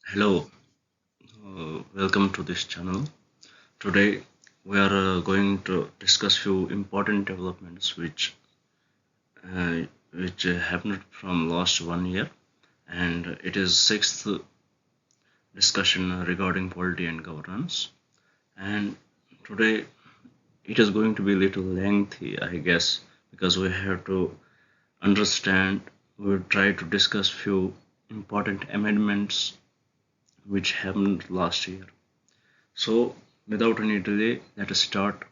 Hello, welcome to this channel. Today we are going to discuss few important developments uh, which happened from last 1 year, and it is sixth discussion regarding polity and governance. And today it is going to be a little lengthy, I guess, because we have to understand. We'll try to discuss few important amendments which happened last year. So, without any delay, let us start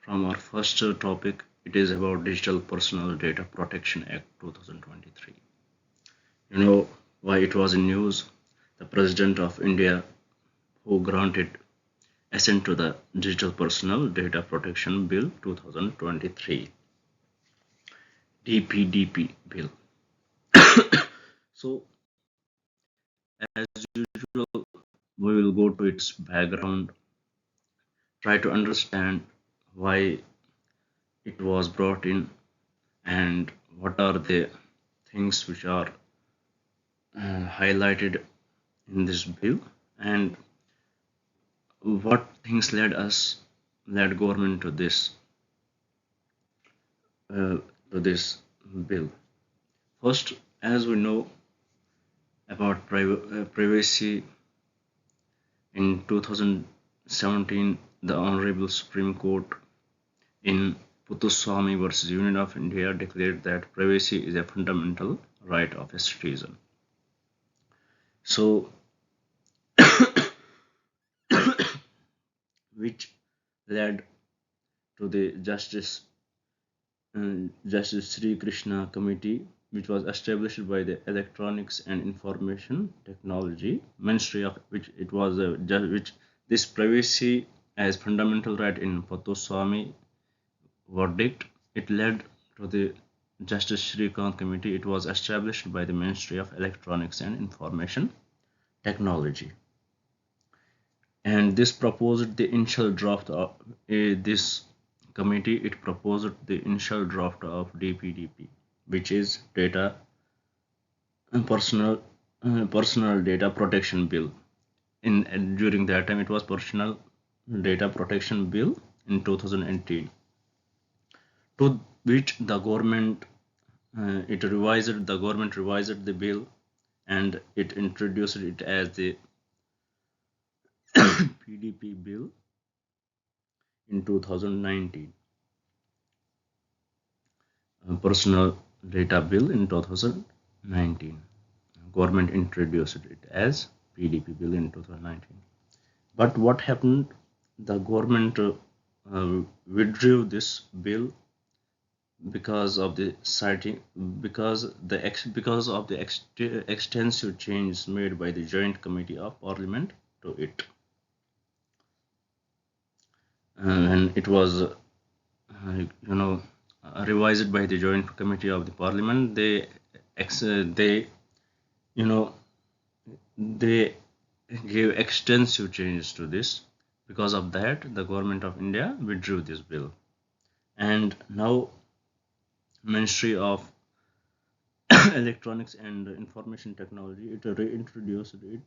from our first topic. It is about Digital Personal Data Protection Act 2023. You know why it was in news? The President of India, who granted assent to the Digital Personal Data Protection Bill 2023, DPDP bill. So, as usual, we will go to its background, try to understand why it was brought in and what are the things which are highlighted in this bill, and what things led government uh, to this bill. First, as we know about privacy, in 2017 the Honorable Supreme Court in Puthuswamy versus Union of India declared that privacy is a fundamental right of a citizen. So, which led to the Justice Sri Krishna Committee, which was established by the Electronics and Information Technology Ministry, of which it was which this privacy as fundamental right in Pathoswamy verdict. It led to the Justice Sri Krishna Committee. It was established by the Ministry of Electronics and Information Technology, and this proposed the initial draft of this committee. It proposed the initial draft of DPDP, which is data personal personal data protection bill. In during that time, it was personal data protection bill in 2018, to which the government revised the bill, and it introduced it as the PDP bill in 2019. Personal data bill in 2019. Government introduced it as PDP bill in 2019. But what happened? The government withdrew this bill because of the citing because of the extensive changes made by the Joint Committee of Parliament to it, and it was you know revised by the Joint Committee of the Parliament. They you know they gave extensive changes to this. Because of that, the government of India withdrew this bill, and now Ministry of Electronics and Information Technology, it reintroduced it.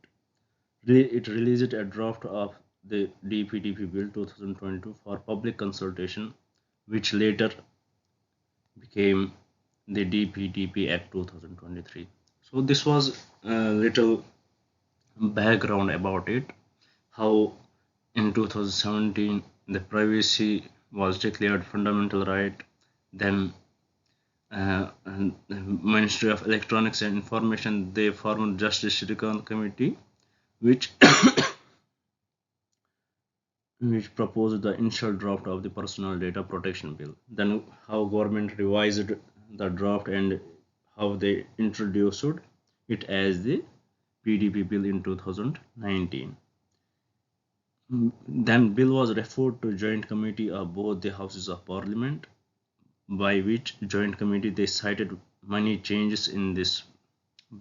It released a draft of the DPDP bill 2022 for public consultation, which later became the DPDP Act 2023. So this was a little background about it, how in 2017 the privacy was declared fundamental right. Then the Ministry of Electronics and Information, they formed Justice Shrikant Committee, which which proposed the initial draft of the Personal Data Protection Bill. Then how government revised the draft and how they introduced it as the PDP bill in 2019. Then bill was referred to Joint Committee of both the Houses of Parliament, by which Joint Committee they cited many changes in this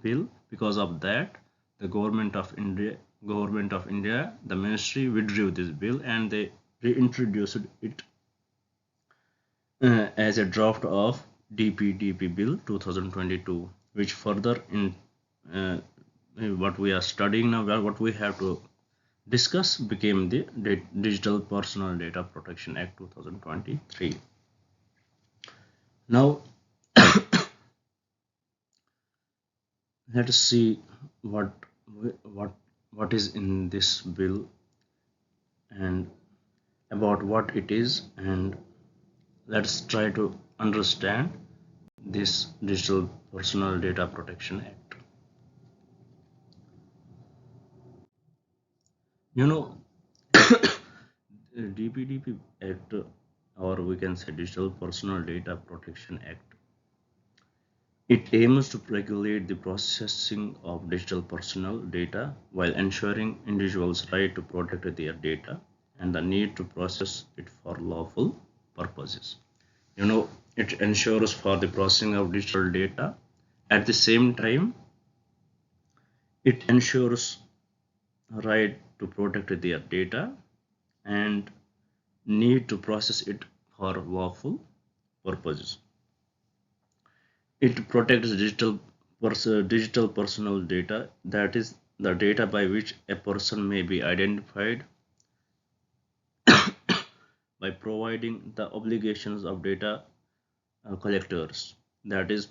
bill. Because of that, the government of India, the ministry withdrew this bill, and they reintroduced it as a draft of DPDP bill 2022, which further what we are studying now, what we have to discuss became the Digital Personal Data Protection Act 2023. Now let us see what what is in this bill and about what it is, and let's try to understand this Digital Personal Data Protection Act. You know, DPDP Act, or we can say Digital Personal Data Protection Act, it aims to regulate the processing of digital personal data while ensuring individuals' right to protect their data and the need to process it for lawful purposes. You know, it ensures for the processing of digital data. At the same time, it ensures right to protect their data and need to process it for lawful purposes. It protects digital personal data, that is the data by which a person may be identified by providing the obligations of data collectors, that is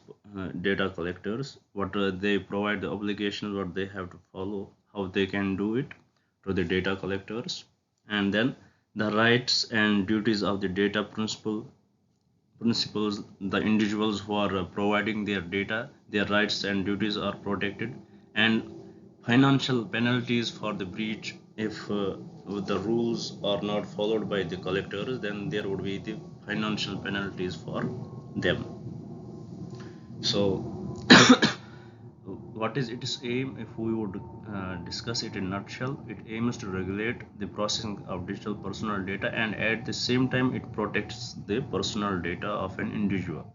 data collectors, what they provide the obligations, what they have to follow, how they can do it to the data collectors, and then the rights and duties of the data principles, the individuals who are providing their data, their rights and duties are protected, and financial penalties for the breach. If the rules are not followed by the collectors, then there would be the financial penalties for them. So what is its aim? If we would discuss it in a nutshell, it aims to regulate the processing of digital personal data, and at the same time it protects the personal data of an individual,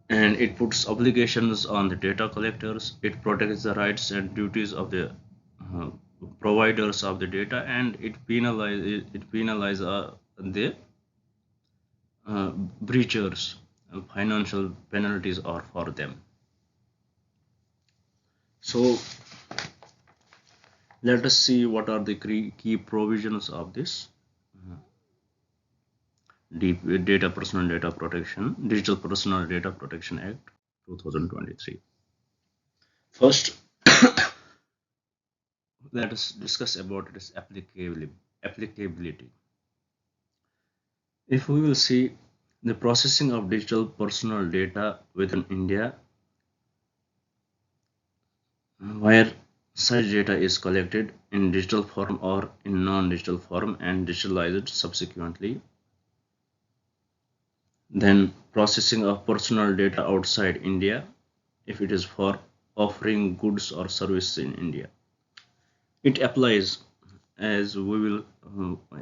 and it puts obligations on the data collectors. It protects the rights and duties of the uh, providers of the data, and it penalizes the breachers. Financial penalties are for them. So let us see what are the key provisions of this Digital Personal Data Protection Act 2023. First, let us discuss about its applicability. If we will see the processing of digital personal data within India, where such data is collected in digital form or in non-digital form and digitalized subsequently, then processing of personal data outside India, if it is for offering goods or services in India, it applies as we will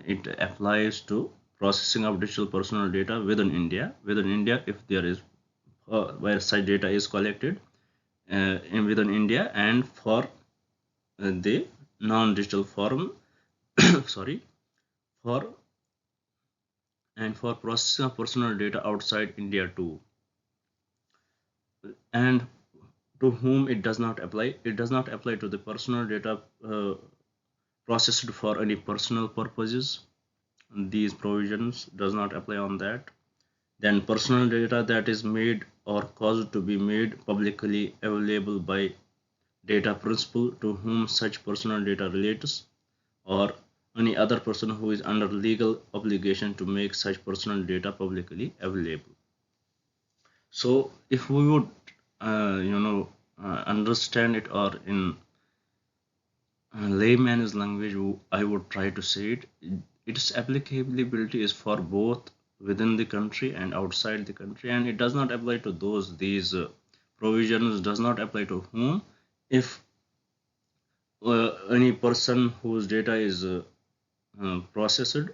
it applies to processing of digital personal data within India if there is where such data is collected within India, and for the non-digital form sorry for and for processing of personal data outside India too. And to whom it does not apply? It does not apply to the personal data processed for any personal purposes. These provisions does not apply on that. Then personal data that is made or caused to be made publicly available by data principal to whom such personal data relates, or any other person who is under legal obligation to make such personal data publicly available. So if we would understand it, or in layman's language I would try to say it, its applicability is for both within the country and outside the country, and it does not apply to these provisions does not apply to whom? If any person whose data is processed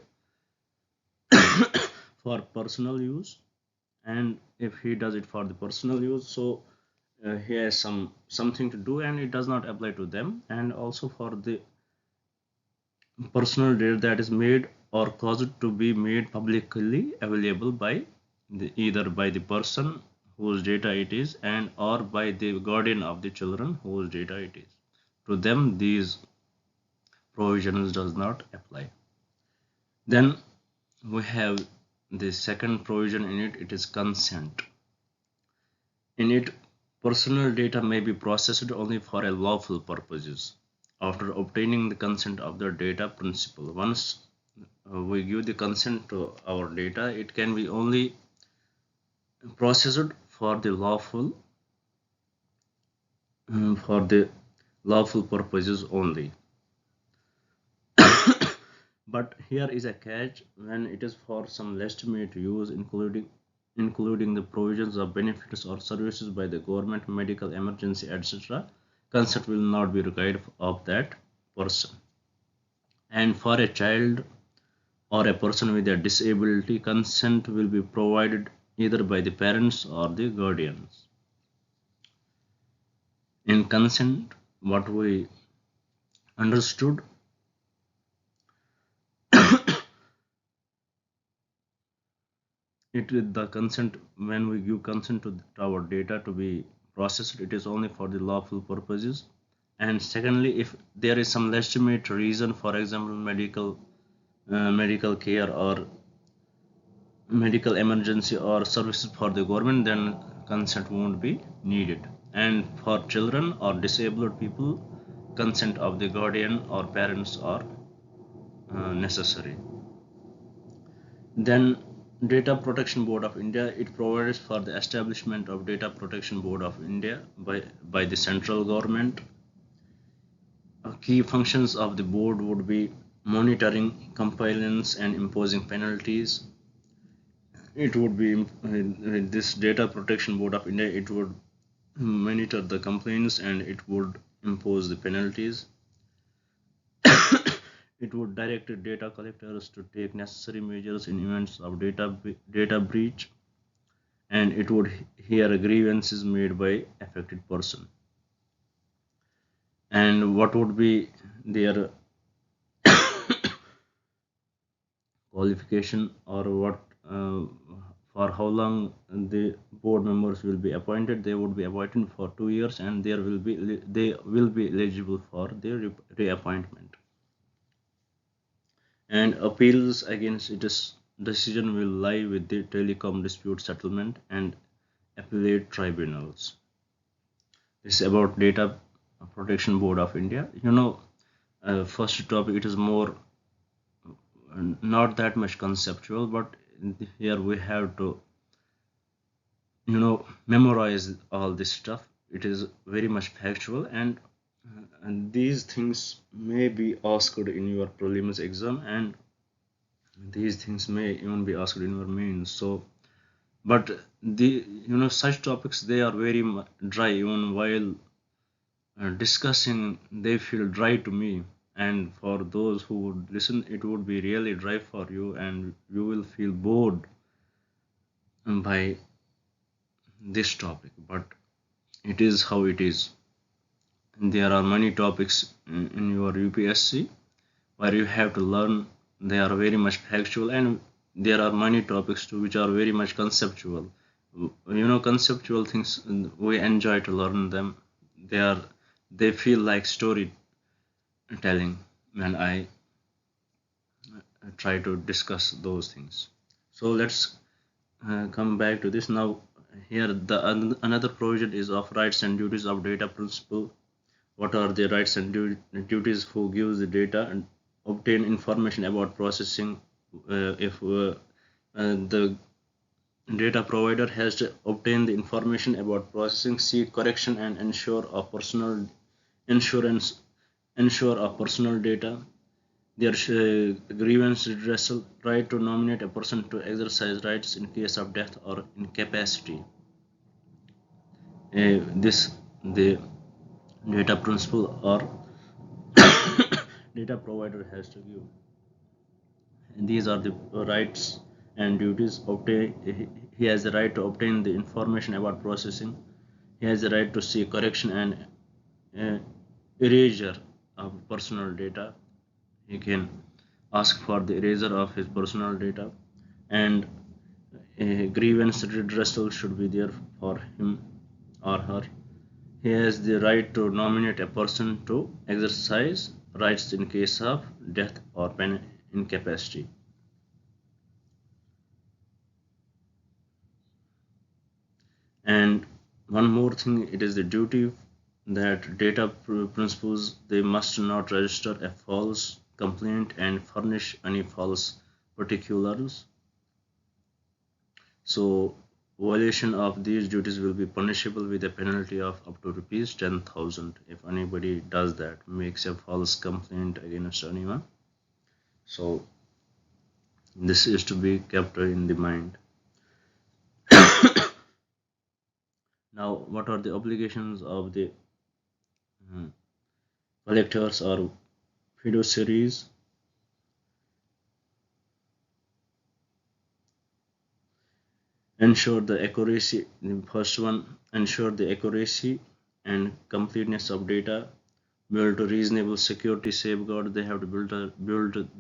for personal use, and if he does it for the personal use, so he has something to do, and it does not apply to them. And also for the personal data that is made or caused to be made publicly available by either by the person whose data it is, and or by the guardian of the children whose data it is. To them, these provisions does not apply. Then we have the second provision in it. It is consent. In it, personal data may be processed only for a lawful purposes after obtaining the consent of the data principal. Once we give the consent to our data, it can be only processed for the lawful purposes only. But here is a catch: when it is for some legitimate use, including the provisions of benefits or services by the government, medical emergency, etc., consent will not be required of that person. And for a child or a person with a disability, consent will be provided either by the parents or the guardians. In consent, what we understood, it is the consent. When we give consent to our data to be processed, it is only for the lawful purposes. And secondly, if there is some legitimate reason, for example medical care or medical emergency or services for the government, then consent won't be needed. And for children or disabled people, consent of the guardian or parents are necessary. Then Data Protection Board of India, it provides for the establishment of Data Protection Board of India by the central government. Key functions of the board would be monitoring compliance and imposing penalties. It would be this Data Protection Board of India, it would monitor the complaints and it would impose the penalties. It would direct data collectors to take necessary measures in events of data breach, and it would hear grievances made by affected person. And what would be their qualification, or what for how long the board members will be appointed? They would be appointed for 2 years, and they will be eligible for their reappointment. And appeals against its decision will lie with the Telecom Dispute Settlement and Appellate Tribunals. This is about Data Protection Board of India. First topic, it is more not that much conceptual, but here we have to memorize all this stuff. It is very much factual, and these things may be asked in your prelims exam, and these things may even be asked in your mains. So but such topics, they are very dry. Even while discussing, they feel dry to me, and for those who would listen, it would be really dry for you, and you will feel bored by this topic. But it is how it is. There are many topics in your UPSC where you have to learn. They are very much factual, and there are many topics too which are very much conceptual. Conceptual things, we enjoy to learn them. They feel like storytelling when I try to discuss those things. So let's come back to this now. Here another provision is of rights and duties of data principal. What are the rights and duties? Who gives the data and obtain information about processing? If the data provider has to obtain the information about processing, seek correction, and ensure of personal data. Their grievance redressal, right to nominate a person to exercise rights in case of death or incapacity. The data principal or data provider has to give. And these are the rights and duties. He has the right to obtain the information about processing. He has the right to seek correction and erasure of personal data. He can ask for the erasure of his personal data, and A grievance redressal should be there for him or her. He has the right to nominate a person to exercise rights in case of death or incapacity. And one more thing, it is the duty that data principals they must not register a false complaint and furnish any false particulars. So violation of these duties will be punishable with a penalty of up to rupees 10,000 if anybody does that, makes a false complaint against anyone. So this is to be kept in the mind. Now, what are the obligations of the collectors or fiduciaries? Ensure the accuracy. The first one, ensure the accuracy and completeness of data. Build a reasonable security safeguard. They have to build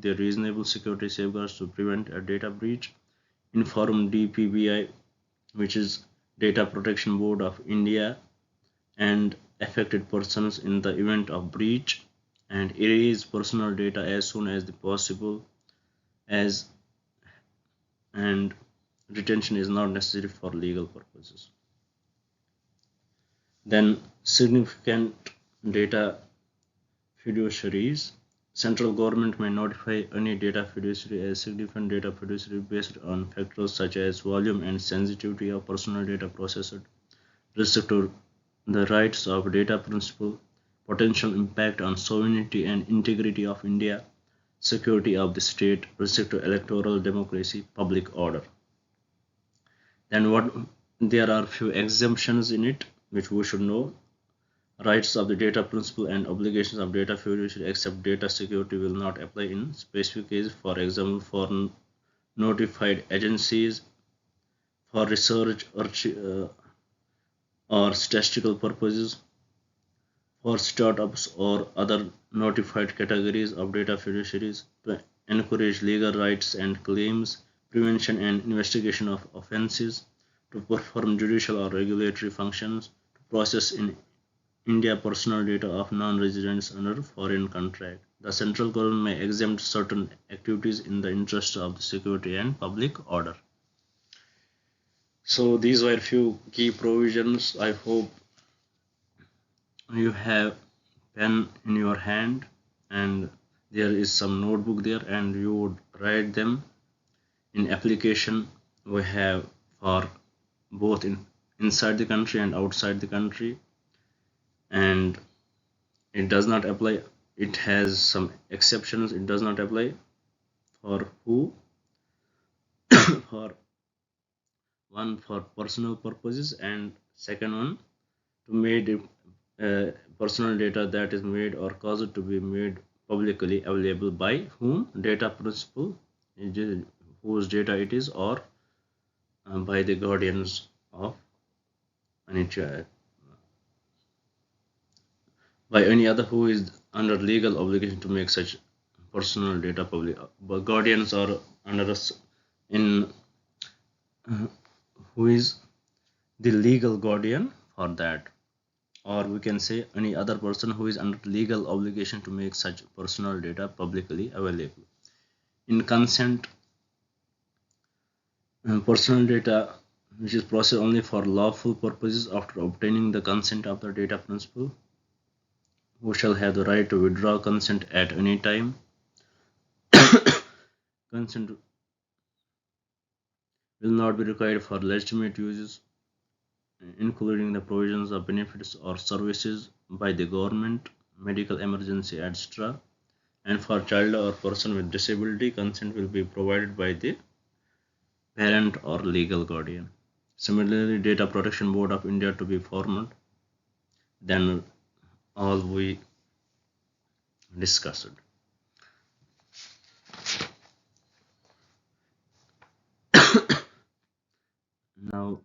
the reasonable security safeguards to prevent a data breach. Inform DPBI, which is Data Protection Board of India, and affected persons in the event of breach, and erase personal data as soon as possible, as and retention is not necessary for legal purposes. Then significant data fiduciaries. Central government may notify any data fiduciary as significant data fiduciary based on factors such as volume and sensitivity of personal data processed, respect to the rights of data principle, potential impact on sovereignty and integrity of India, security of the state, respect to electoral democracy, public order. Then what, there are few exemptions in it which we should know. Rights of the data principal and obligations of data fiduciary except data security will not apply in specific cases. For example, for notified agencies, for research or statistical purposes, for startups or other notified categories of data fiduciaries, to encourage legal rights and claims, prevention and investigation of offences, to perform judicial or regulatory functions, to process in India personal data of non-residents under foreign contract. The central government may exempt certain activities in the interest of the security and public order. So these were few key provisions. I hope you have pen in your hand and there is some notebook there and you would write them. In application we have for both inside the country and outside the country, and it does not apply, it has some exceptions. It does not apply for who? For one, for personal purposes, and second one, to made personal data that is made or caused to be made publicly available by whom? Data principal, whose data it is, or by the guardians of any child, by any other who is under legal obligation to make such personal data public. But guardians are under us in who is the legal guardian for that, or we can say any other person who is under legal obligation to make such personal data publicly available. In consent, personal data which is processed only for lawful purposes after obtaining the consent of the data principal, who shall have the right to withdraw consent at any time. Consent will not be required for legitimate uses, including the provisions of benefits or services by the government, medical emergency, etc. And for child or person with disability, consent will be provided by the parent or legal guardian. Similarly, Data Protection Board of India to be formed, then all we discussed. Now,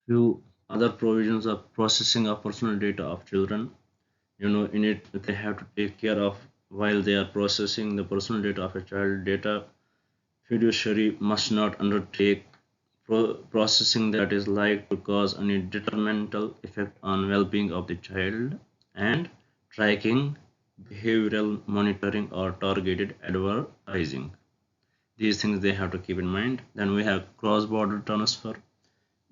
few other provisions of processing of personal data of children. In it they have to take care of while they are processing the personal data of a child. Data fiduciary must not undertake processing that is likely to cause any detrimental effect on well-being of the child, and tracking, behavioral monitoring, or targeted advertising. These things they have to keep in mind. Then we have cross-border transfer.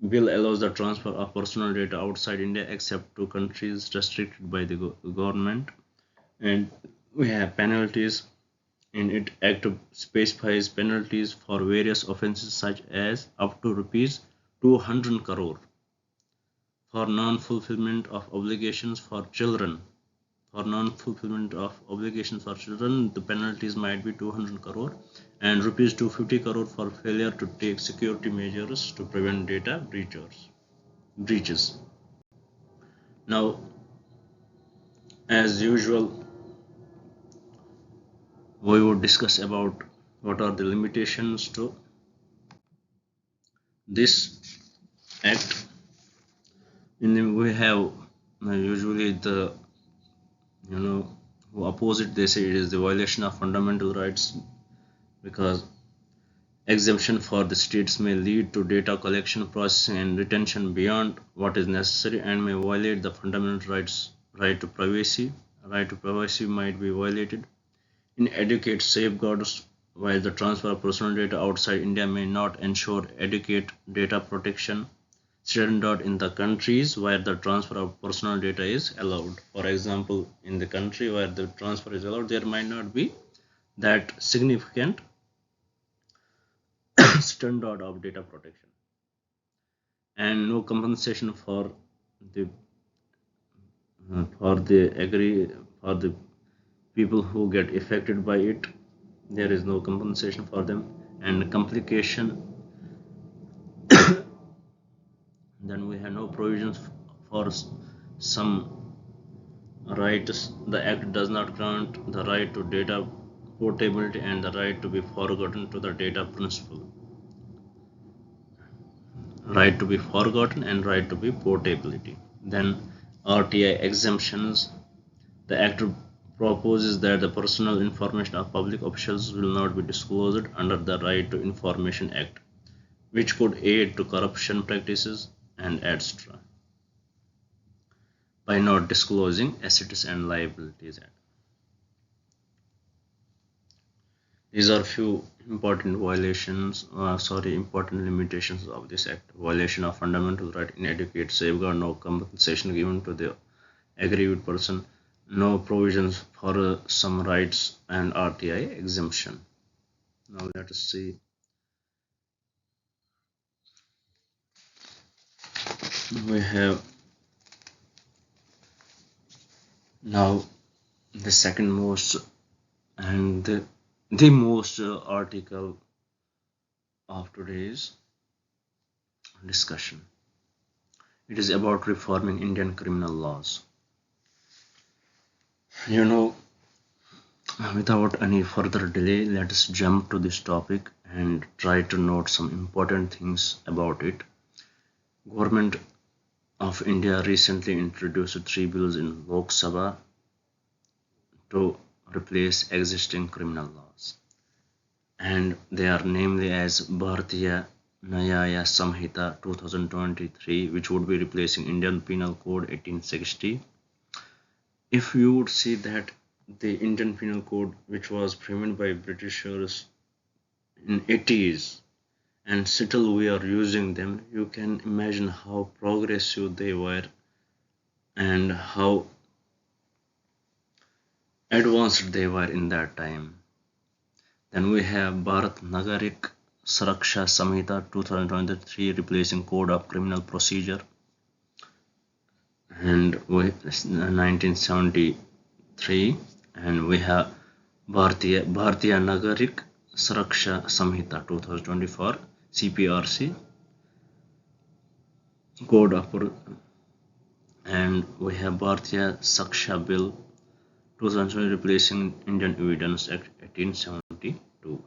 Bill allows the transfer of personal data outside India except to countries restricted by the government. And we have penalties. In it, Act specifies penalties for various offences such as up to rupees 200 crore for non-fulfillment of obligations for children. For non-fulfillment of obligations for children, the penalties might be 200 crore and rupees 250 crore for failure to take security measures to prevent data breaches. Now, as usual, we would discuss about what are the limitations to this act. We have usually the who oppose it, they say it is the violation of fundamental rights because exemption for the states may lead to data collection, processing, and retention beyond what is necessary and may violate the fundamental rights. Right to privacy might be violated. Inadequate safeguards, while the transfer of personal data outside India may not ensure adequate data protection standard in the countries where the transfer of personal data is allowed. For example, in the country where the transfer is allowed, there might not be that significant standard of data protection, and no compensation the for the people who get affected by it. There is no compensation for them, and complication. Then we have no provisions for some rights. The Act does not grant the right to data portability and the right to be forgotten to the data principle. Right to be forgotten and right to be portability. Then RTI exemptions. The Act proposes that the personal information of public officials will not be disclosed under the Right to Information Act, which could aid to corruption practices and etc. by not disclosing assets and liabilities. These are few important important limitations of this act. Violation of fundamental right, inadequate safeguard, no compensation given to the aggrieved person, no provisions for some rights, and RTI exemption. Now let us see. We have now the second most and the most article of today's discussion. It is about reforming Indian criminal laws. Without any further delay, let us jump to this topic and try to note some important things about it. Government of India recently introduced 3 bills in Lok Sabha to replace existing criminal laws, and they are namely as Bharatiya Nyaya Samhita 2023, which would be replacing Indian Penal Code 1860. If you would see that the Indian Penal Code, which was framed by Britishers in 80s, and still we are using them, you can imagine how progressive they were and how advanced they were in that time. Then we have Bharat Nagarik Suraksha Samhita 2023 replacing Code of Criminal Procedure, and 1973, and we have Bharatiya Nagarik Suraksha Samhita 2024 CPRC Code of, and we have Bharatiya Saksha Bill 2020 replacing Indian Evidence Act 1872.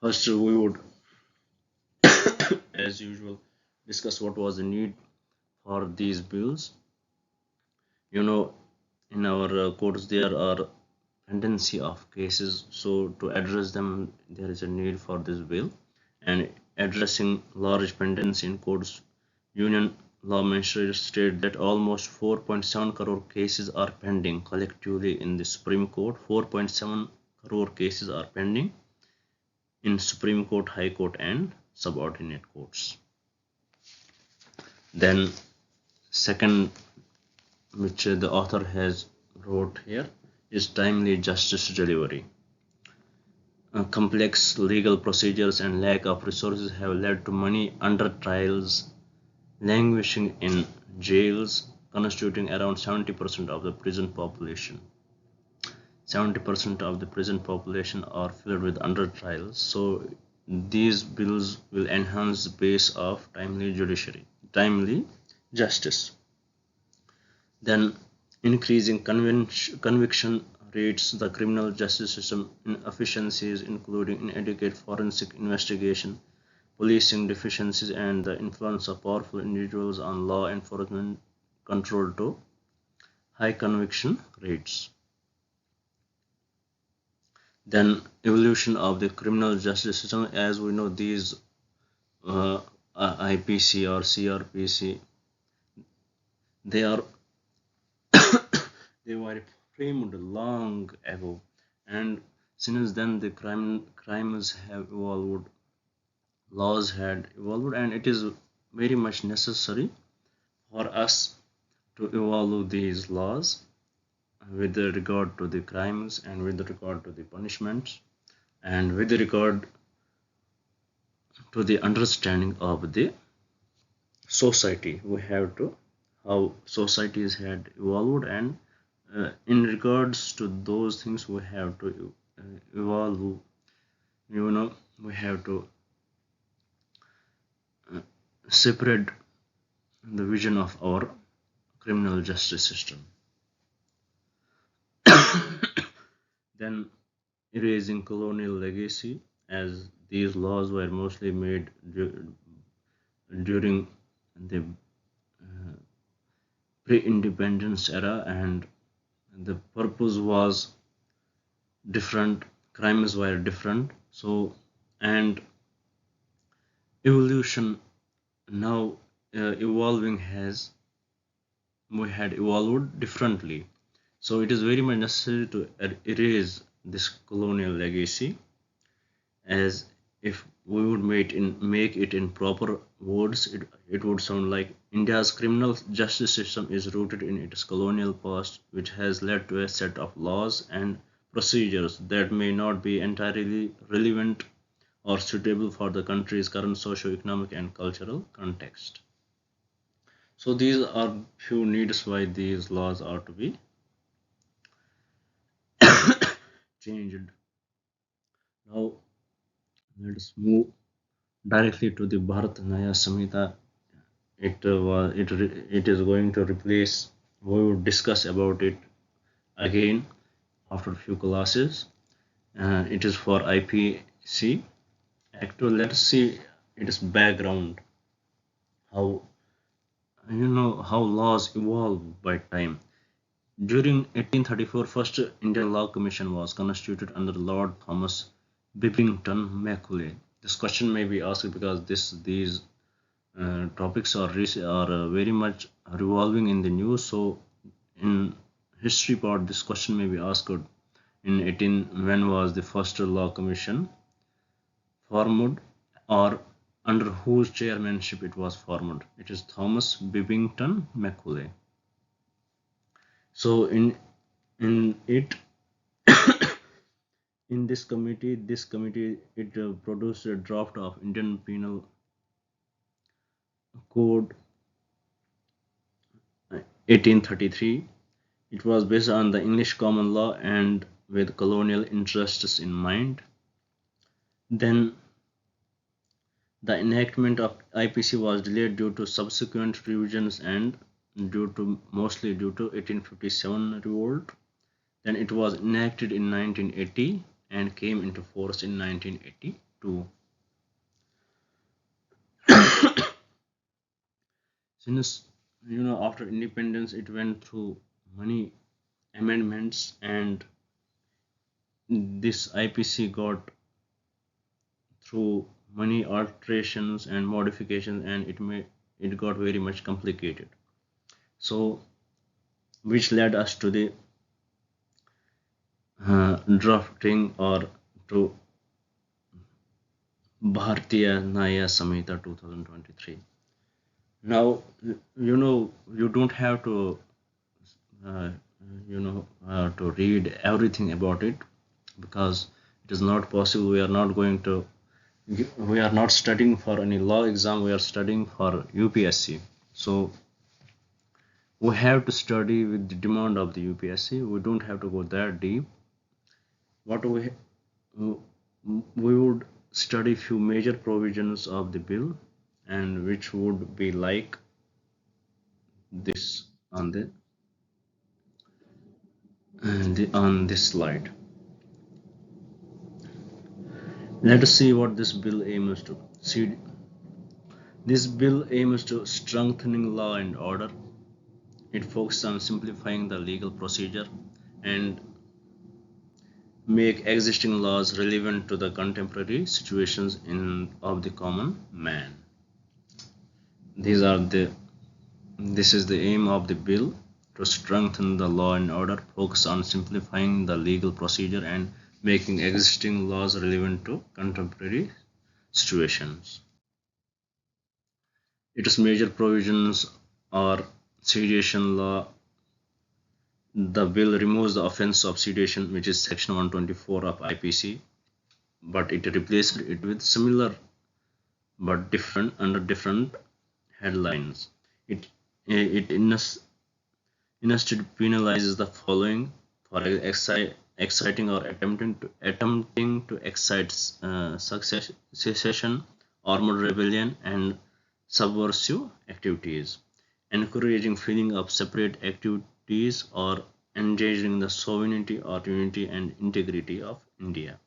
First, we would, as usual, discuss what was the need for these bills. In our codes there are pendency of cases. So to address them, there is a need for this bill. And addressing large pendency in courts, Union Law Minister stated that almost 4.7 crore cases are pending collectively in the Supreme Court. 4.7 crore cases are pending in Supreme Court, High Court, and subordinate courts. Then, second, which the author has wrote here, is timely justice delivery. Complex legal procedures and lack of resources have led to many under trials languishing in jails, constituting around 70% of the prison population. 70% of the prison population are filled with under trials. So these bills will enhance the base of timely justice. Then increasing conviction rates, the criminal justice system inefficiencies, including inadequate forensic investigation, policing deficiencies, and the influence of powerful individuals on law enforcement control to high conviction rates. Then evolution of the criminal justice system, as we know, these IPC or CRPC, they are they were framed long ago, and since then the crimes have evolved, laws had evolved, and it is very much necessary for us to evolve these laws with regard to the crimes and with regard to the punishments and with regard to the understanding of the society. We have to how societies had evolved, and in regards to those things we have to evolve. We have to separate the vision of our criminal justice system. Then erasing colonial legacy, as these laws were mostly made during the pre-independence era, and the purpose was different, crimes were different. So, and evolution now evolving has we had evolved differently. So it is very much necessary to erase this colonial legacy, as if we would make it in proper words, it would sound like India's criminal justice system is rooted in its colonial past, which has led to a set of laws and procedures that may not be entirely relevant or suitable for the country's current socio-economic and cultural context. So these are few needs why these laws are to be changed. Now let's move directly to the Bharat Naya Samhita. It is going to replace. We will discuss about it again after a few classes. It is for IPC Act. Let's see its background. How how laws evolve by time. During 1834, first Indian Law Commission was constituted under Lord Thomas Bibbington Macaulay. This question may be asked because these topics are very much revolving in the news. So, in history part, this question may be asked in 18 when was the first law commission formed, or under whose chairmanship it was formed. It is Thomas Bibbington Macaulay. So in it in this committee it produced a draft of Indian Penal Code 1833. It was based on the English common law and with colonial interests in mind. Then the enactment of IPC was delayed due to subsequent revisions and mostly due to 1857 revolt. Then it was enacted in 1980 and came into force in 1982. Since after independence, it went through many amendments, and this IPC got through many alterations and modifications, and it got very much complicated. So, which led us to the drafting or to Bharatiya Nyaya Samhita 2023. Now, you don't have to, uh, to read everything about it, because it is not possible. We are not studying for any law exam. We are studying for UPSC. So we have to study with the demand of the UPSC. We don't have to go that deep. What we would study few major provisions of the bill, and which would be like this on this slide. Let us see what this bill aims to see. This bill aims to strengthening law and order. It focuses on simplifying the legal procedure and make existing laws relevant to the contemporary situations of the common man. This is the aim of the bill, to strengthen the law and order, focus on simplifying the legal procedure and making existing laws relevant to contemporary situations. Its major provisions are sedition law. The bill removes the offense of sedition, which is section 124 of IPC, but it replaced it with similar but different under different headlines. It instead penalizes the following: for exciting or attempting to excite secession, armed rebellion, and subversive activities, encouraging feeling of separate activities, or endangering the sovereignty or unity and integrity of India.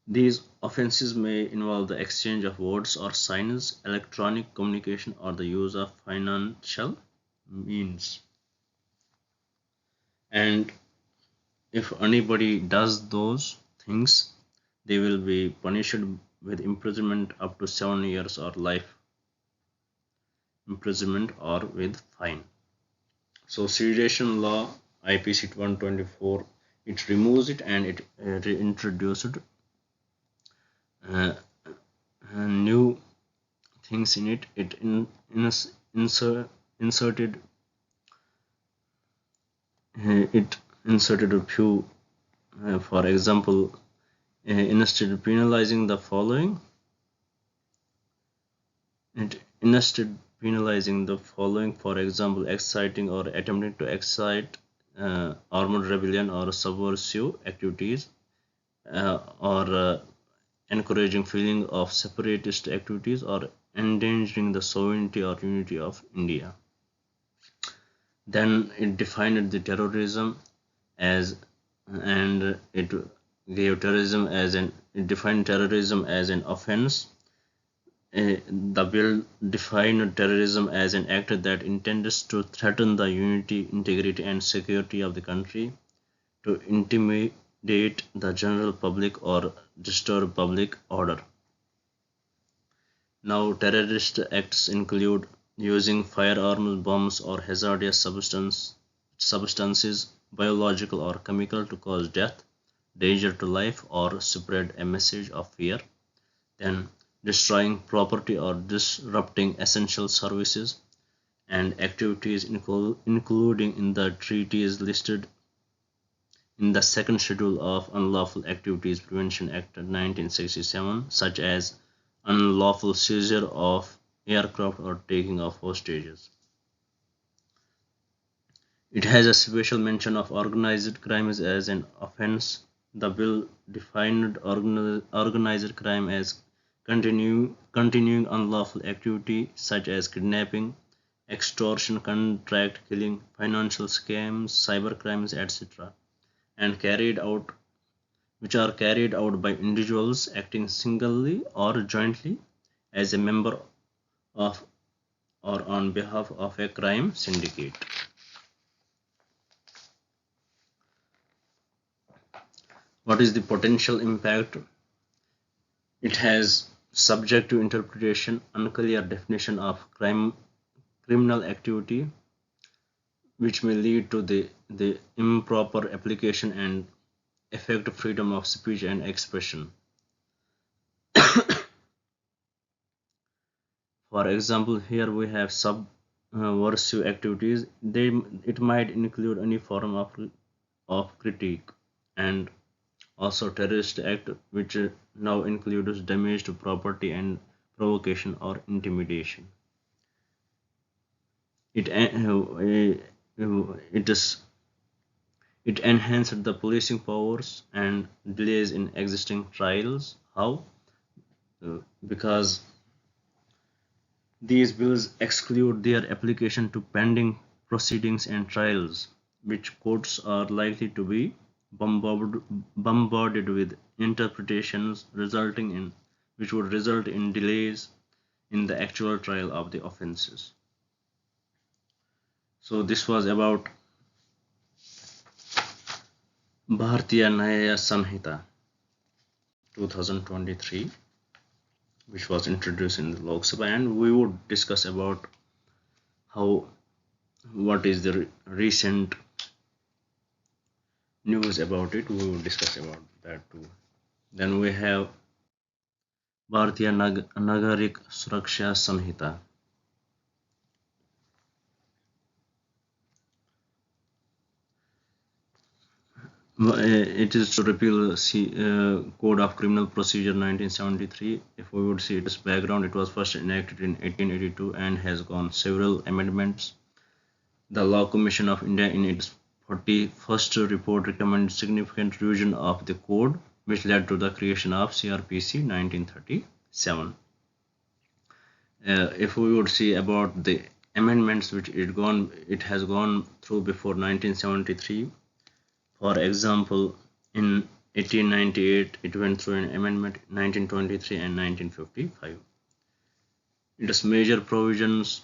These offences may involve the exchange of words or signs, electronic communication, or the use of financial means. And if anybody does those things, they will be punished with imprisonment up to 7 years or life imprisonment or with fine. So sedition law IPC 124, it removes it, and it reintroduced uh, new things in it. It inserted it inserted a few, for example, instead of penalizing the following, for example, exciting or attempting to excite armed rebellion or subversive activities, or encouraging feeling of separatist activities, or endangering the sovereignty or unity of India. Then it defined the terrorism as, and it gave terrorism as an it defined terrorism as an offense. The bill defined terrorism as an act that intends to threaten the unity, integrity, and security of the country, to intimidate the general public, or disturb public order. Now, terrorist acts include using firearms, bombs, or hazardous substances, biological or chemical, to cause death, danger to life, or spread a message of fear. Then destroying property or disrupting essential services and activities, including in the treaties listed in the second schedule of Unlawful Activities Prevention Act 1967, such as unlawful seizure of aircraft or taking of hostages. It has a special mention of organized crimes as an offense. The bill defined organized crime as continuing unlawful activity such as kidnapping, extortion, contract killing, financial scams, cyber crimes, etc., and which are carried out by individuals acting singly or jointly as a member of or on behalf of a crime syndicate. What is the potential impact? It has subject to interpretation, unclear definition of criminal activity, which may lead to the improper application and affect freedom of speech and expression. For example, here we have subversive activities. It might include any form of critique, and also terrorist act, which now includes damage to property and provocation or intimidation. It it is it enhanced the policing powers and delays in existing trials. How? Because these bills exclude their application to pending proceedings and trials, which courts are likely to be bombarded with interpretations which would result in delays in the actual trial of the offences. So this was about Bharatiya Nyaya Samhita 2023, which was introduced in the Lok Sabha, and we would discuss about what is the recent news about it. We will discuss about that too. Then we have Bharatiya Nagarik Suraksha Samhita. It is to repeal Code of Criminal Procedure 1973. If we would see its background, it was first enacted in 1882 and has gone several amendments. The Law Commission of India in its 41st report recommended significant revision of the code, which led to the creation of CRPC 1937. If we would see about the amendments which it has gone through before 1973. For example, in 1898 it went through an amendment, 1923 and 1955. Its major provisions,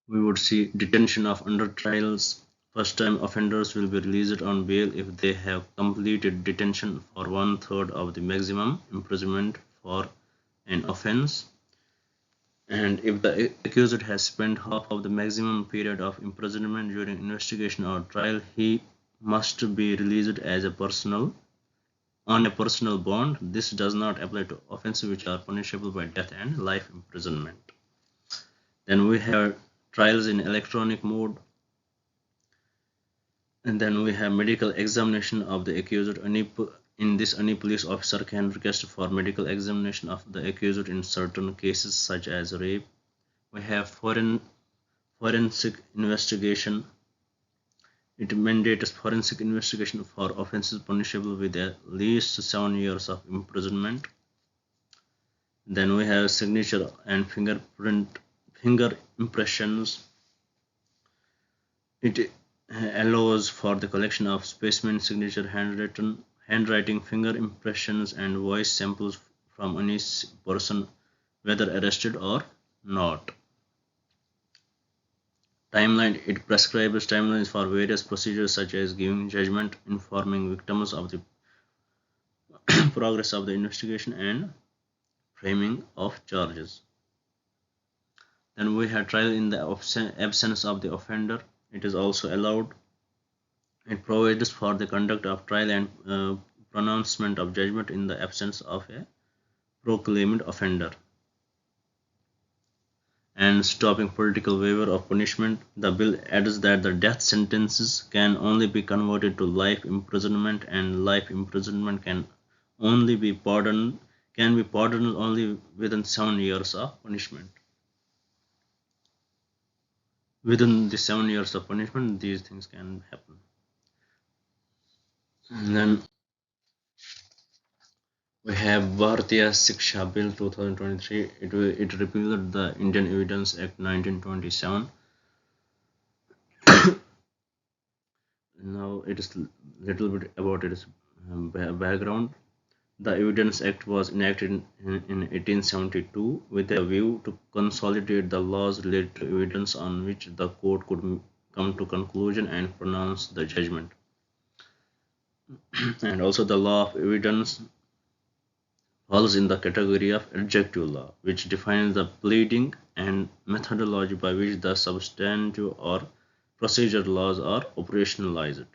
we would see detention of under trials. First time offenders will be released on bail if they have completed detention for 1/3 of the maximum imprisonment for an offence, and if the accused has spent half of the maximum period of imprisonment during investigation or trial, he must be released as on a personal bond. This does not apply to offences which are punishable by death and life imprisonment. Then we have trials in electronic mode, and then we have medical examination of the accused. In this, any police officer can request for medical examination of the accused in certain cases such as rape. We have forensic investigation. It mandates forensic investigation for offences punishable with at least 7 years of imprisonment. Then we have signature and finger impressions. It allows for the collection of specimen signature, handwriting, finger impressions, and voice samples from any person, whether arrested or not. Timeline. It prescribes timelines for various procedures such as giving judgment, informing victims of the progress of the investigation, and framing of charges. Then we have trial in the absence of the offender. It is also allowed. It provides for the conduct of trial and pronouncement of judgment in the absence of a proclaimed offender. And stopping political waiver of punishment. The bill adds that the death sentences can only be converted to life imprisonment, and life imprisonment can be pardoned only within 7 years of punishment. Within the 7 years of punishment, these things can happen. And then we have Bharatiya Shiksha Bill 2023. It repealed the Indian Evidence Act 1927. Now it is little bit about its background. The Evidence Act was enacted in 1872 with a view to consolidate the laws related to evidence on which the court could come to conclusion and pronounce the judgment. And also the law of evidence falls in the category of adjective law, which defines the pleading and methodology by which the substantive or procedure laws are operationalized.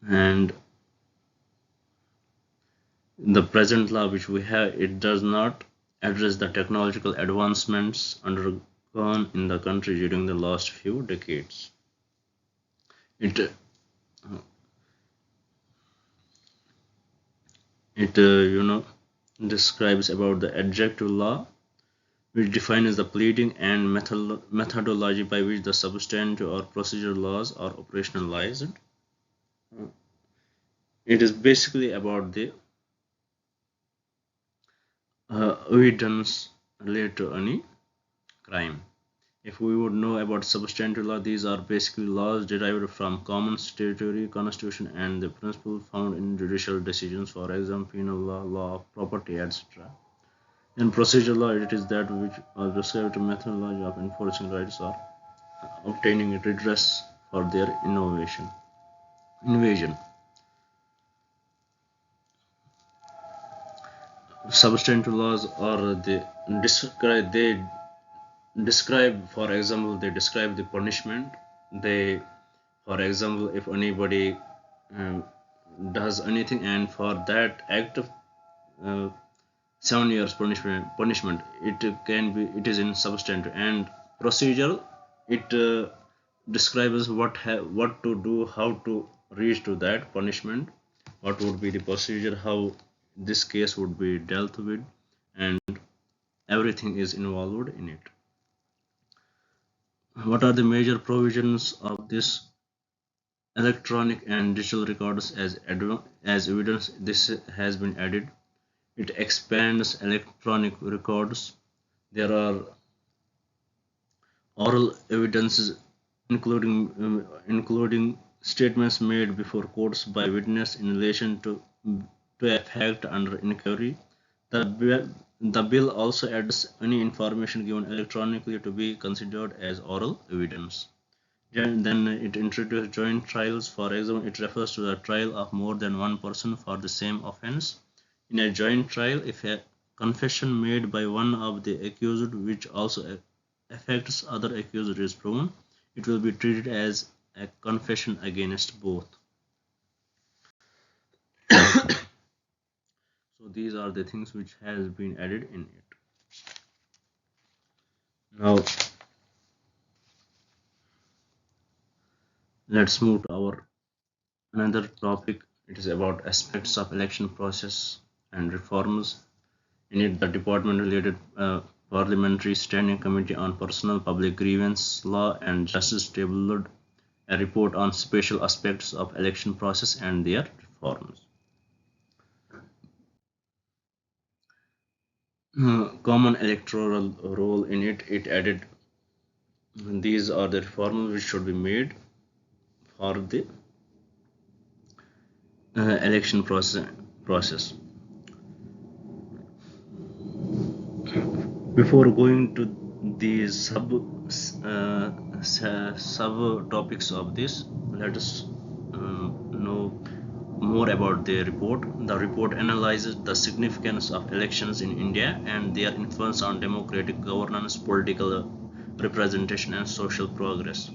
And the present law which we have, it does not address the technological advancements undergone in the country during the last few decades. It it describes about the adjective law, which defines the pleading and methodology by which the substantive or procedural laws are operationalized. It is basically about the evidence related to any crime. If we would know about substantive law, these are basically laws derived from common statutory constitution and the principles found in judicial decisions, for example, penal law, law of property, etc. In procedural law, it is that which are prescribed methodology of enforcing rights or obtaining redress for their invasion. Substantive laws are they describe, for example, they describe the punishment. They, for example, if anybody um, does anything and for that act of uh, 7 years punishment, it is in substantive. And procedural, it describes what to do, how to reach to that punishment, what would be the procedure, how this case would be dealt with, and everything is involved in it. What are the major provisions of this electronic and digital records as evidence? This has been added. It expands electronic records. There are oral evidences, including statements made before courts by witness in relation to a fact under inquiry. The bill also adds any information given electronically to be considered as oral evidence. Then it introduces joint trials. For example, it refers to the trial of more than one person for the same offense. In a joint trial, if a confession made by one of the accused, which also affects other accused, is proven, it will be treated as a confession against both. So these are the things which has been added in it. Now let's move to our another topic. It is about aspects of election process and reforms. In it, the department-related Parliamentary Standing Committee on Personal Public Grievance Law and Justice tabled a report on special aspects of election process and their reforms. Common electoral roll. In it, it added these are the reforms which should be made for the election process. Before going to the sub topics of this, let us know more about the report. The report analyzes the significance of elections in India and their influence on democratic governance, political representation, and social progress.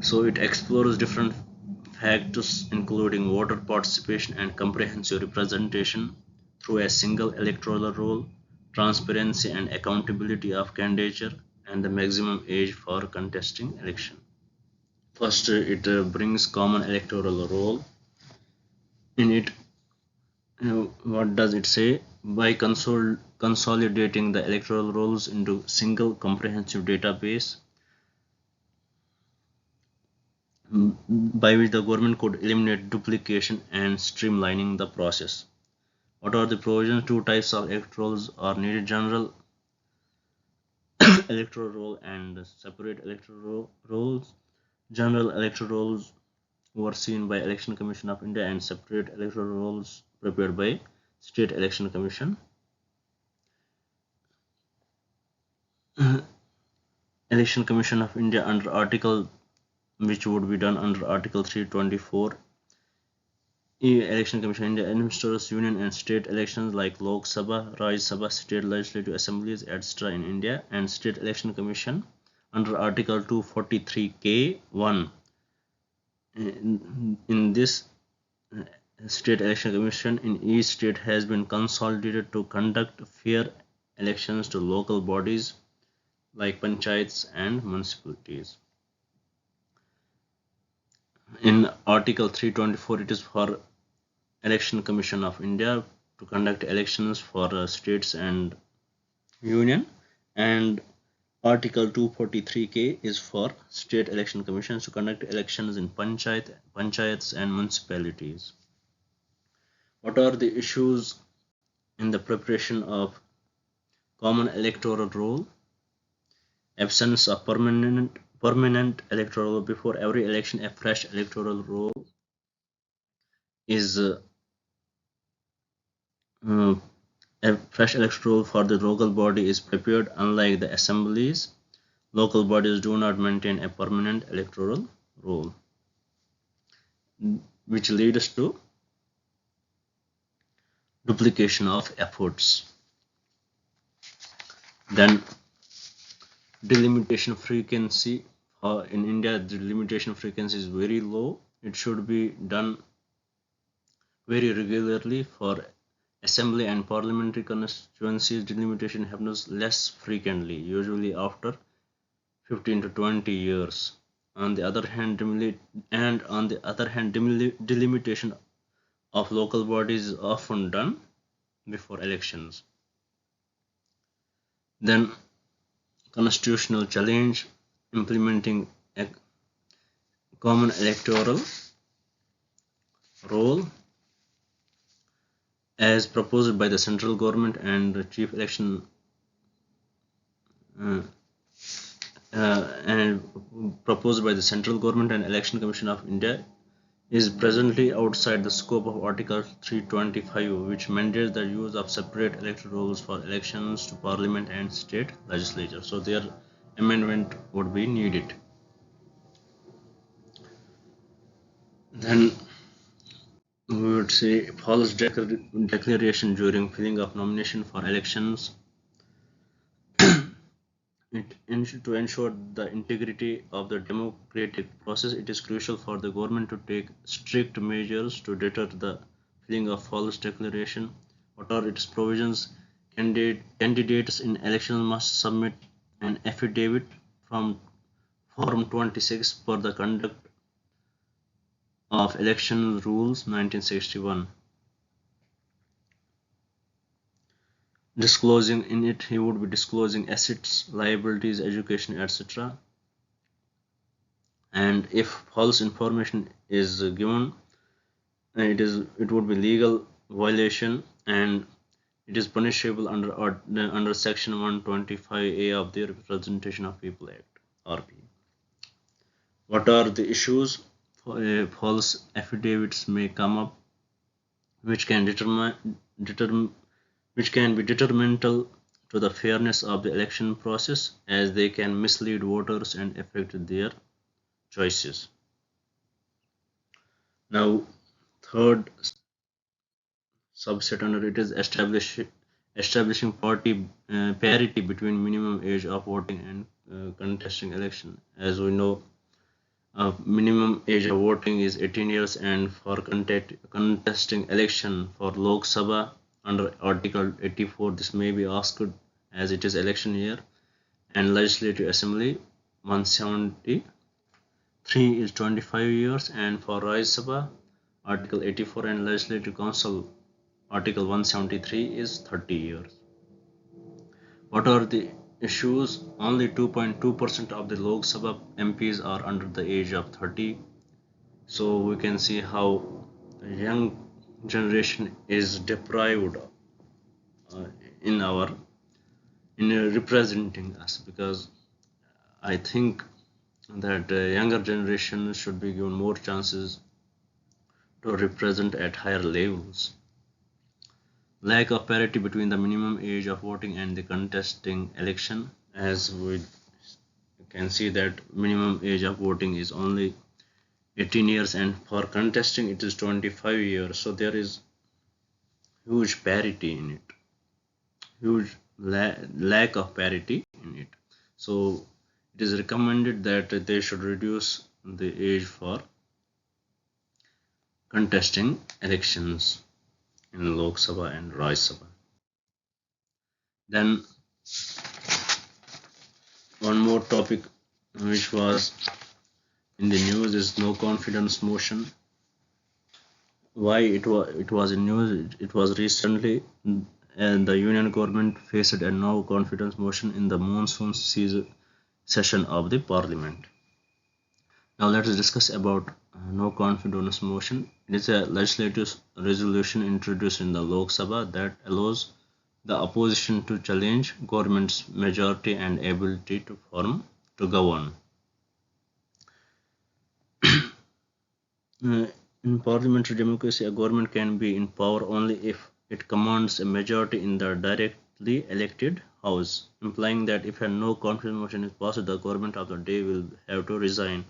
So it explores different factors including voter participation and comprehensive representation through a single electoral roll, transparency and accountability of candidature, and the maximum age for contesting election. First, it brings common electoral roll. In it, what does it say? By consolidating the electoral rolls into single comprehensive database, by which the government could eliminate duplication and streamlining the process. What are the provisions? Two types of electorals are needed: general electoral roll and separate electoral rolls. General electoral rolls overseen by Election Commission of India and separate electoral rolls prepared by State Election Commission. Election Commission of India under article, which would be done under Article 324 Election Commission India administers union and state elections like Lok Sabha, Raj Sabha, state legislative assemblies, etc. in India, and State Election Commission under Article 243K(1). In this State Election Commission in each state has been consolidated to conduct fair elections to local bodies like panchayats and municipalities. In Article 324, it is for Election Commission of India to conduct elections for states and union, and Article 243K is for state election commissions to conduct elections in panchayats and municipalities. What are the issues in the preparation of common electoral roll? Absence of permanent electoral roll. Before every election, a fresh electoral roll is a fresh electoral for the local body is prepared. Unlike the assemblies, local bodies do not maintain a permanent electoral roll, which leads to duplication of efforts. Then delimitation frequency. In India, the delimitation frequency is very low. It should be done very regularly. For assembly and parliamentary constituencies, delimitation happens less frequently, usually after 15 to 20 years. On the other hand, delimitation of local bodies is often done before elections. Then constitutional challenge, implementing a common electoral roll as proposed by the central government and the chief election and proposed by the central government and election commission of India is presently outside the scope of Article 325, which mandates the use of separate electoral rolls for elections to parliament and state legislature. So their amendment would be needed. Then we would say false declaration during filling of nomination for elections. To ensure the integrity of the democratic process, it is crucial for the government to take strict measures to deter the filling of false declaration. What are its provisions? Candidates in elections must submit an affidavit from Form 26 for the conduct of election rules 1961. Disclosing in it, he would be disclosing assets, liabilities, education, etc. And if false information is given, it would be legal violation, and it is punishable under section 125A of the Representation of People Act, RP. What are the issues? False affidavits may come up, which can be detrimental to the fairness of the election process, as they can mislead voters and affect their choices. Now, third subset under it is establishing parity between minimum age of voting and contesting election. As we know, minimum age of voting is 18 years, and for contesting election for Lok Sabha under Article 84, this may be asked as it is election year, and Legislative Assembly 173 is 25 years, and for Raj Sabha Article 84 and Legislative Council Article 173 is 30 years. What are the issues? Only 2.2% of the Lok Sabha MPs are under the age of 30. So we can see how the young generation is deprived in representing us, because I think that younger generation should be given more chances to represent at higher levels. Lack of parity between the minimum age of voting and the contesting election, as we can see that minimum age of voting is only 18 years, and for contesting it is 25 years. So there is huge parity in it, huge lack of parity in it. So it is recommended that they should reduce the age for contesting elections in Lok Sabha and Rajya Sabha. Then one more topic which was in the news is no confidence motion. Why it was in news? It was recently, and the union government faced a no confidence motion in the monsoon season session of the parliament. Now let us discuss about no confidence motion. It is a legislative resolution introduced in the Lok Sabha that allows the opposition to challenge government's majority and ability to govern. Uh, in parliamentary democracy, a government can be in power only if it commands a majority in the directly elected house, implying that if a no confidence motion is passed, the government of the day will have to resign.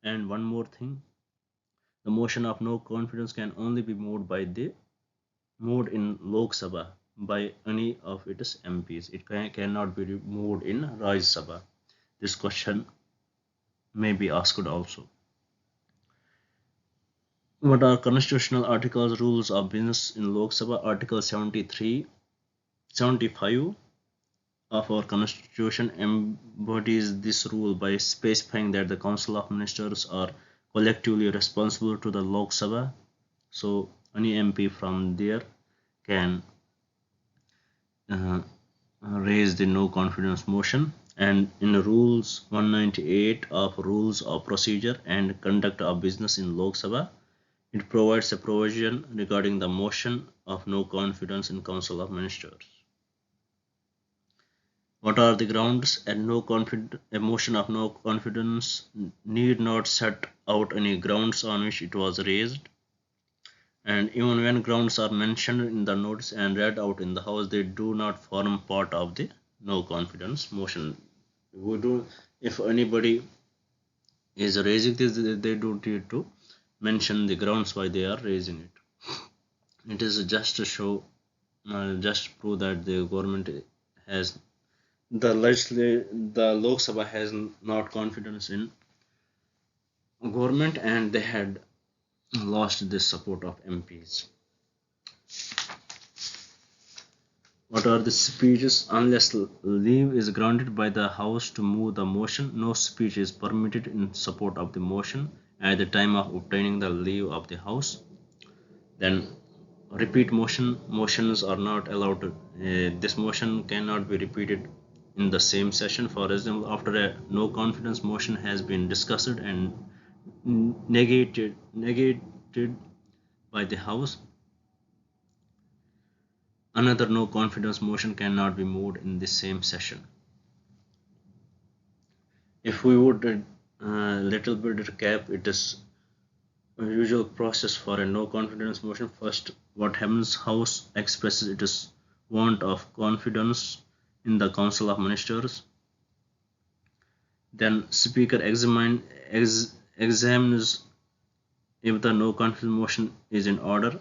And one more thing, the motion of no confidence can only be moved in Lok Sabha by any of its MPs. It cannot be moved in Rajya Sabha. This question may be asked also. What are constitutional articles rules of business in Lok Sabha? Article 75 of our constitution embodies this rule by specifying that the council of ministers are collectively responsible to the Lok Sabha. So any MP from there can uh, raise the no confidence motion. And in rules 198 of rules of procedure and conduct of business in Lok Sabha, it provides a provision regarding the motion of no confidence in Council of Ministers. What are the grounds? A motion of no confidence need not set out any grounds on which it was raised. And even when grounds are mentioned in the notice and read out in the House, they do not form part of the no confidence motion. If anybody is raising this, they don't need to mention the grounds why they are raising it. It is just to show, just prove that the government has the Lok Sabha has not confidence in government, and they had lost the support of MPs. What are the speeches? Unless leave is granted by the House to move the motion, no speech is permitted in support of the motion at the time of obtaining the leave of the House. Then repeat motions are not allowed to, this motion cannot be repeated in the same session. For example, after a no confidence motion has been discussed and negated by the House, another no confidence motion cannot be moved in the same session. If we would little bit recap, it is a usual process for a no confidence motion. First, what happens? House expresses its want of confidence in the Council of Ministers. Then Speaker examines if the no confidence motion is in order.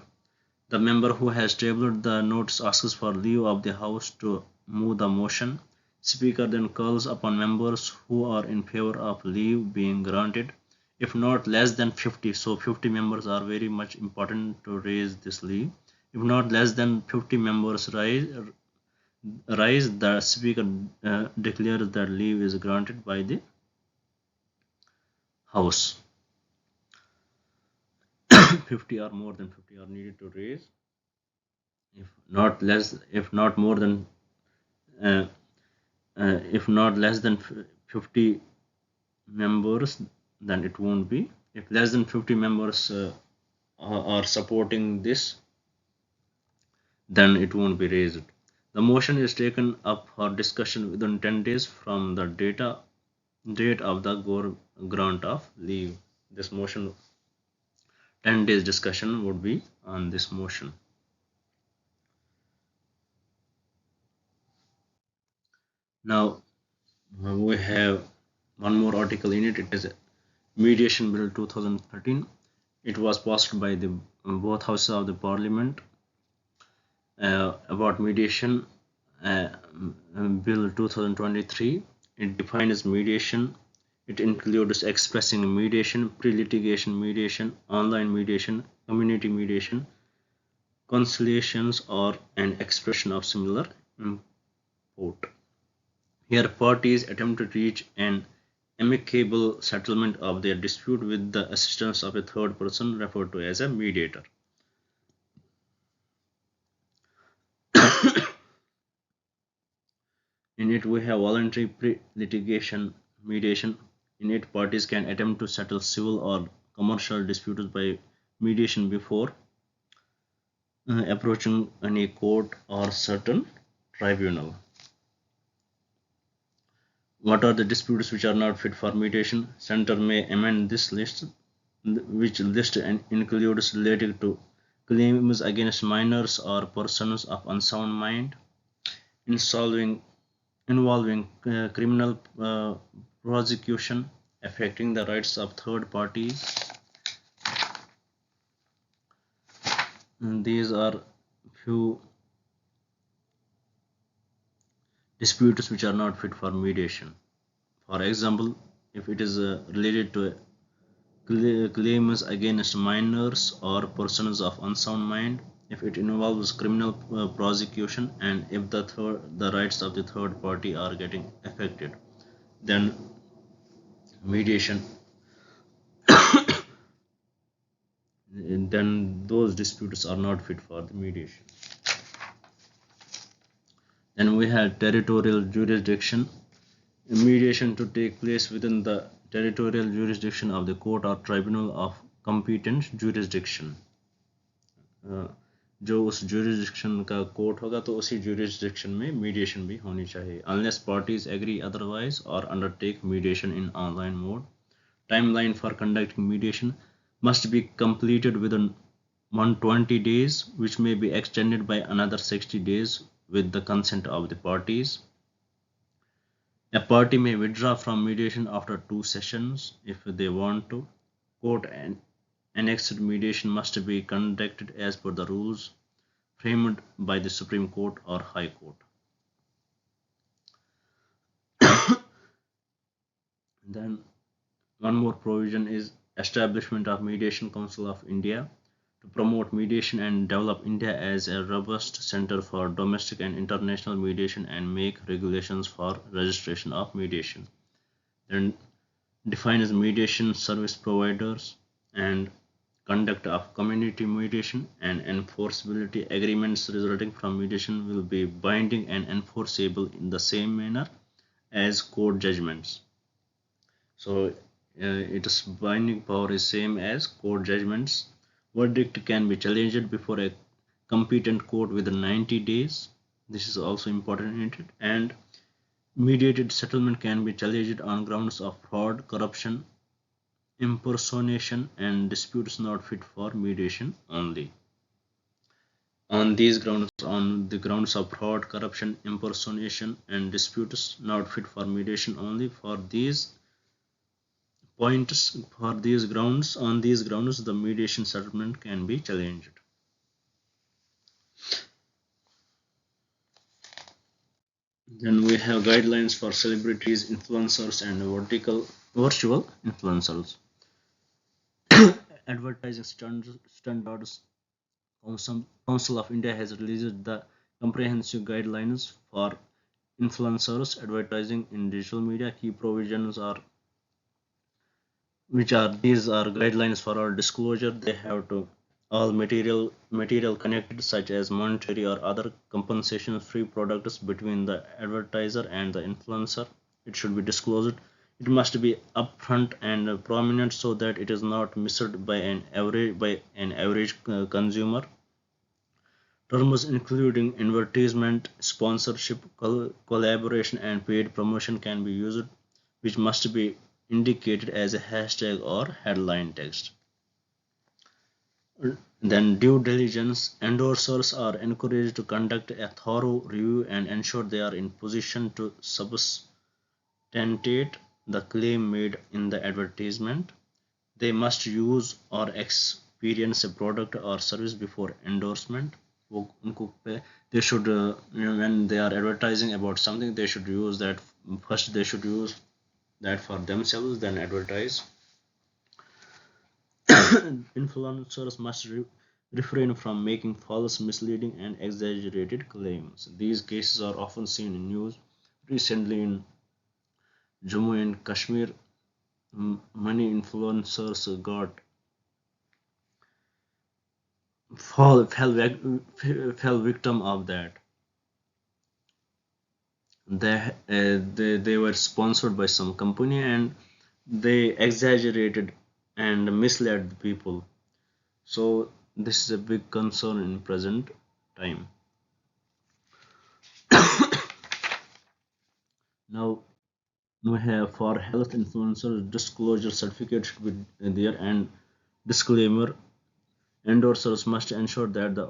The member who has tabled the notice asks for leave of the House to move the motion. Speaker then calls upon members who are in favor of leave being granted. If not less than 50, so 50 members are very much important to raise this leave. If not less than 50 members rise, the speaker declares that leave is granted by the House. 50 or more than 50 are needed to raise. If not more than uh, if not less than 50 members, then it won't be. If less than 50 members are supporting this, then it won't be raised. The motion is taken up for discussion within 10 days from the date of the grant of leave. This motion, 10 days discussion would be on this motion. Now we have one more article in it. It is Mediation Bill 2013. It was passed by the both houses of the Parliament. About mediation, Bill 2023. It defines mediation. It includes expressing mediation, pre-litigation mediation, online mediation, community mediation, conciliations, or an expression of similar import. Here, parties attempt to reach an amicable settlement of their dispute with the assistance of a third person referred to as a mediator. In it, we have voluntary pre-litigation mediation. In it, parties can attempt to settle civil or commercial disputes by mediation before approaching any court or certain tribunal. What are the disputes which are not fit for mediation? Center may amend this list, which list includes related to claims against minors or persons of unsound mind, involving criminal prosecution, affecting the rights of third parties. And these are few disputes which are not fit for mediation. For example, if it is related to claims against minors or persons of unsound mind, if it involves criminal prosecution, and if the rights of the third party are getting affected, then mediation, then those disputes are not fit for the mediation. Then we have territorial jurisdiction. Mediation to take place within the territorial jurisdiction of the court or tribunal of competent jurisdiction. जो उस jurisdiction का court होगा तो उसी jurisdiction में mediation भी होनी चाहिए. Unless parties agree otherwise or undertake mediation in online mode, timeline for conducting mediation must be completed within 120 days, which may be extended by another 60 days with the consent of the parties. A party may withdraw from mediation after 2 sessions if they want to. Court and annexed mediation must be conducted as per the rules framed by the Supreme Court or High Court. Then one more provision is establishment of Mediation Council of India to promote mediation and develop India as a robust center for domestic and international mediation and make regulations for registration of mediation. Then defines mediation service providers and conduct of community mediation, and enforceability. Agreements resulting from mediation will be binding and enforceable in the same manner as court judgments. So its binding power is same as court judgments. Verdict can be challenged before a competent court within 90 days. This is also important in it. And mediated settlement can be challenged on grounds of fraud, corruption, impersonation, and disputes not fit for mediation only. On these grounds, on the grounds of fraud, corruption, impersonation, and disputes not fit for mediation only, for these points, for these grounds, on these grounds, the mediation settlement can be challenged. Then we have guidelines for celebrities, influencers, and virtual influencers. Advertising standards Council of India has released the comprehensive guidelines for influencers advertising in digital media. Key provisions are these are guidelines for our disclosure. They have to all material connected, such as monetary or other compensation free products between the advertiser and the influencer. It should be disclosed. It must be upfront and prominent so that it is not missed by an average consumer. Terms including advertisement, sponsorship, collaboration, and paid promotion can be used, which must be indicated as a hashtag or headline text. Then due diligence. Endorsers are encouraged to conduct a thorough review and ensure they are in position to substantiate the claim made in the advertisement. They must use or experience a product or service before endorsement. They should, when they are advertising about something, they should use that first. They should use that for themselves, then advertise. Influencers must refrain from making false, misleading, and exaggerated claims. These cases are often seen in news. Recently, in Jammu and Kashmir, many influencers fell victim of that. They were sponsored by some company and they exaggerated and misled the people. So this is a big concern in present time. Now we have for health influencers disclosure certificate should be there, and disclaimer: endorsers must ensure that the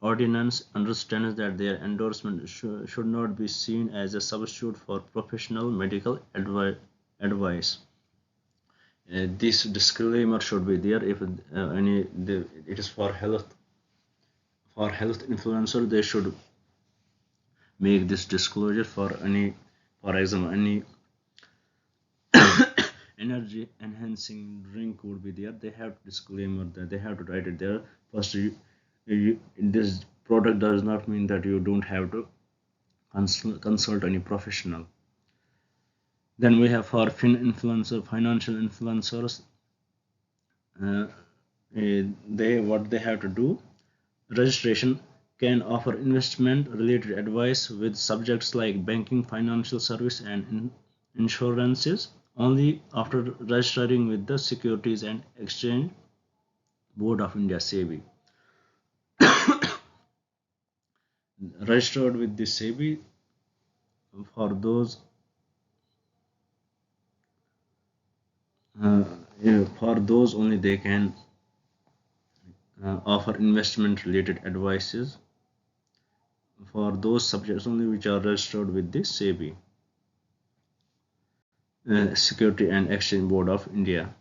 ordinance understands that their endorsement should not be seen as a substitute for professional medical advice. This disclaimer should be there if it is for health influencer. They should make this disclosure. For example, any energy enhancing drink would be there. They have disclaimer that they have to write it there. First, this product does not mean that you don't have to consult any professional. Then we have for financial influencers. Uh, they what they have to do: registration can offer investment related advice with subjects like banking, financial service, and insurances only after registering with the Securities and Exchange Board of India (SEBI). Registered with the SEBI, for those for those only they can offer investment related advices for those subjects only which are registered with the SEBI, Security and Exchange Board of India.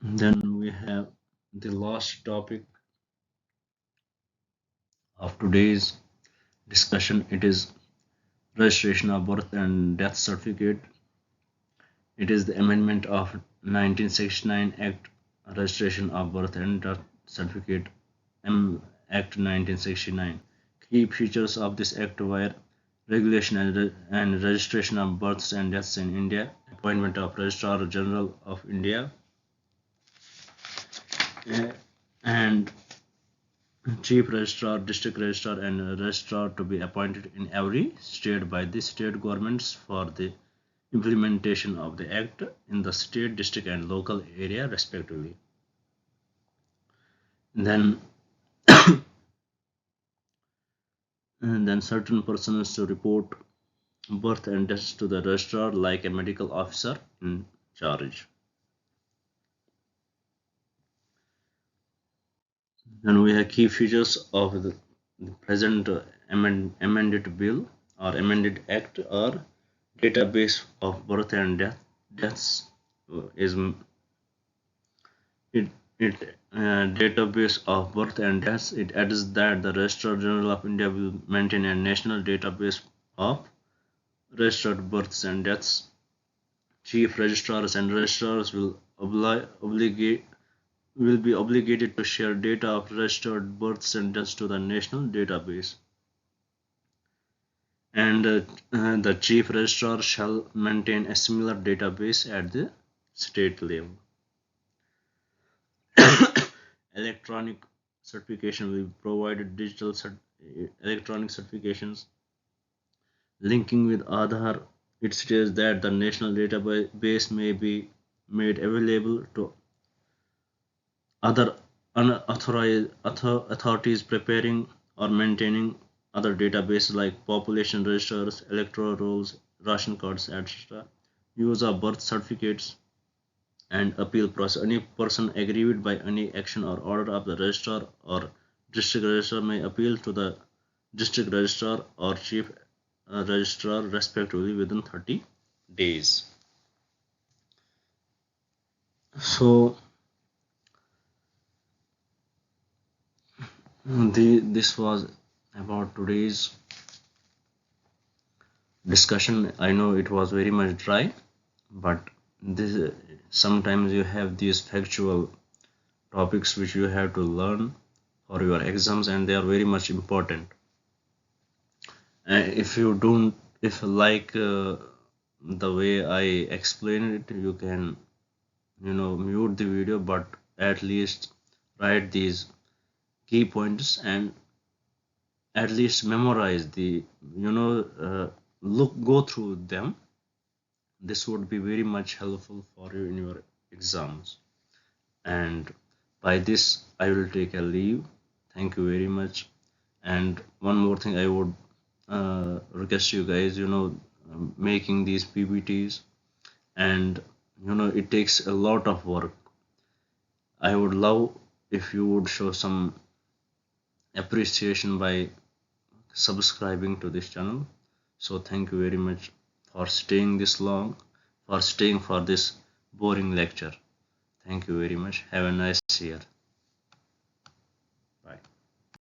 Then we have the last topic of today's discussion. It is registration of birth and death certificate. It is the amendment of 1969 Act, registration of birth and death certificate, Act 1969. Key features of this act were regulation and registration of births and deaths in India, appointment of Registrar General of India, and Chief Registrar, District Registrar, and Registrar to be appointed in every state by the state governments for the implementation of the Act in the state, district, and local area, respectively. Then, and then certain persons to report birth and deaths to the registrar like a medical officer in charge. Then we have key features of the present amended bill or amended act or database of birth and deaths is it database of birth and deaths. It adds that the Registrar General of India will maintain a national database of registered births and deaths. Chief registrars and registrars will be obligated to share data of registered births and deaths to the national database. And the chief registrar shall maintain a similar database at the state level. Electronic certification will be provided. Electronic certifications linking with Aadhaar. It states that the national database may be made available to other unauthorized authorities preparing or maintaining other databases like population registers, electoral rolls, ration cards, etc. Use of birth certificates and appeal process. Any person aggrieved by any action or order of the registrar or district registrar may appeal to the district registrar or chief registrar respectively within 30 days. So this was about today's discussion. I know it was very much dry, but this sometimes you have these factual topics which you have to learn for your exams, and they are very much important. And if you don't, if like the way I explained it, you can mute the video, but at least write these key points and at least memorize the look go through them. This would be very much helpful for you in your exams. And by this, I will take a leave. Thank you very much. And one more thing, I would request you guys, making these PPTs, and it takes a lot of work. I would love if you would show some appreciation by subscribing to this channel. So thank you very much for staying this long, for staying for this boring lecture. Thank you very much. Have a nice year.